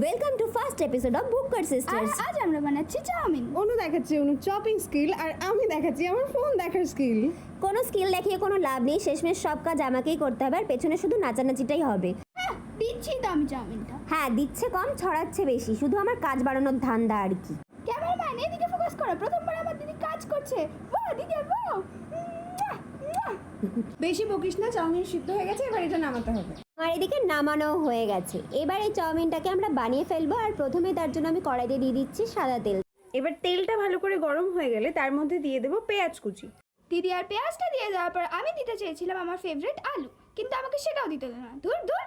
Welcome to first episode of Booker sisters. আজ আমরা বানাচ্ছি চাউমিন। অনু দেখাচ্ছে অনু চপিং স্কিল আর আমি দেখাচ্ছি আমার ফোন দেখার স্কিল। কোনো স্কিল দেখিয়ে কোনো লাভ নেই, শেষমেশ সব কাজ আমাকেই করতে হবে আর পেছনে শুধু নাচানাচিটাই হবে। দিচ্ছি তো আমি চাউমিনটা। হ্যাঁ, দিচ্ছে কম ছড়াচ্ছে বেশি, শুধু আমার কাজ বাড়ানোর ধান্দা আর কি। ক্যামেরাম্যান এদিকে ফোকাস করো, প্রথমবার আমার দিদি কাজ করছে। বাহ দিদি বাহ। বেশি বকিস না, চাউমিন সিদ্ধ হয়ে গেছে, এবার এটা নামাতে হবে। আর এদিকে নামানো হয়ে গেছে, এবার এই চাউমিনটাকে আমরা বানিয়ে ফেলবো। আর প্রথমে তার জন্য আমি কড়াইতে দিয়ে দিচ্ছি সাদা তেল। এবার তেলটা ভালো করে গরম হয়ে গেলে তার মধ্যে দিয়ে দেবো পেঁয়াজ কুচি। দিদি আর পেঁয়াজটা দিয়ে দেওয়ার পর আমি দিতে চেয়েছিলাম আমার ফেভারিট আলু, কিন্তু আমাকে সেটাও দিতে দিল না। ধুর ধুর।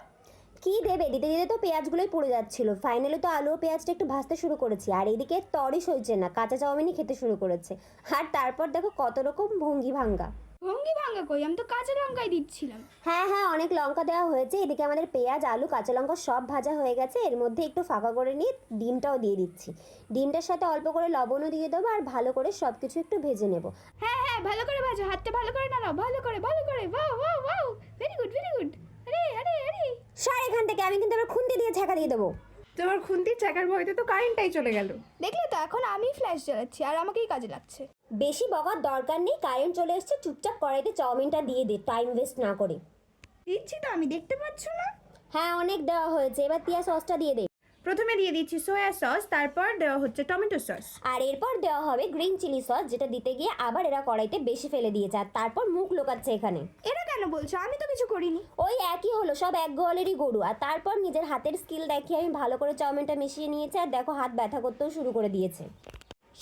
কি দেবে, দিতে দিতে তো পেঁয়াজগুলোই পুড়ে যাচ্ছিল। ফাইনালি তো আলু ও পেঁয়াজটা একটু ভাজতে শুরু করেছি, আর এদিকে তরই সইছে না, কাঁচা চাউমিনই খেতে শুরু করেছে। আর তারপর দেখো কত রকম ভঙ্গি ভাঙ্গা। ভঙ্গি ভাঙা কই, আমি তো কাঁচা লঙ্কাই দিচ্ছিলাম। হ্যাঁ হ্যাঁ, অনেক লঙ্কা দেওয়া হয়েছে। এদিকে আমাদের পেঁয়াজ আলু কাঁচা লঙ্কা সব ভাজা হয়ে গেছে। এর মধ্যে একটু ফাঁকা করে নিয়ে ডিমটাও দিয়ে দিচ্ছি। ডিমটার সাথে অল্প করে লবণও দিয়ে দেবো আর ভালো করে সব কিছু একটু ভেজে নেব। হ্যাঁ হ্যাঁ, ভালো করে ভাজো, হাতটা ভালো করে নাড়াও, ভালো করে ভালো করে। Wow wow wow, very good very good. আরে আরে আরে, সর এখান থেকে, আমি কিন্তু আবার খুন্তি দিয়ে ছেঁকা দিয়ে দেবো। তোমার খুন্তির চাকার ভয়তে তো কারেন্টটাই চলে গেল। দেখলে তো এখন আমি ফ্ল্যাশ জ্বালাচ্ছি আর আমাকেই কাজে লাগছে। বেশি বকার দরকার নেই, কারেন্ট চলে এসছে, চুপচাপ কড়াইতে চাউমিনটা দিয়ে দে, টাইম ওয়েস্ট না করে। দিচ্ছি তো, আমি দেখতে পাচ্ছ না? হ্যাঁ, অনেক দেওয়া হয়েছে, এবার টিয়া সসটা দিয়ে দে। প্রথমে দিয়ে দিচ্ছি সয়া সস, তারপর দেওয়া হচ্ছে টমেটো সস। আর এরপর দেওয়া হবে গ্রিন চিলি সস, যেটা দিতে গিয়ে আবার এরা কড়াইতে বেশি ফেলে দিয়েছে আর তারপর মুখ লোকাচ্ছে এখানে। এরা কেন বলছো? আমি তো কিছু করিনি। ওই একই হলো, সব এক গোয়ালেরই গরু। আর তারপর নিজের হাতের স্কিল দেখিয়ে আমি ভালো করে চাউমিনটা মিশিয়ে নিয়েছি আর দেখো হাত ব্যথা করতেও শুরু করে দিয়েছে।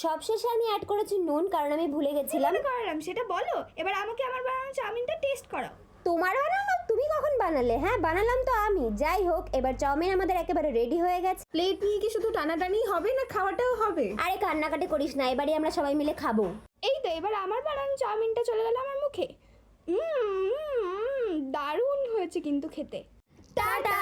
সবশেষে আমি অ্যাড করেছি নুন, কারণ আমি ভুলে গেছিলাম। কেমন করলাম সেটা বলো, এবার আমাকে আমার বানানো চাউমিনটা টেস্ট করাও। তোমার বানানো? তুমি কখন বানালে? হ্যাঁ, বানালাম তো আমি। যাই হোক, এবার চাউমিন আমাদের একেবারে রেডি হয়ে গেছে। প্লেট নিয়ে কি শুধু টানাটানি হবে না খাওয়াটাও হবে? আরে কান্নাকাটি করিস না, এবারে আমরা সবাই মিলে খাবো। এই তো এবার আমার বানানো চাউমিনটা চলে গেল আমার মুখে। দারুণ হয়েছে কিন্তু খেতে। টাটা।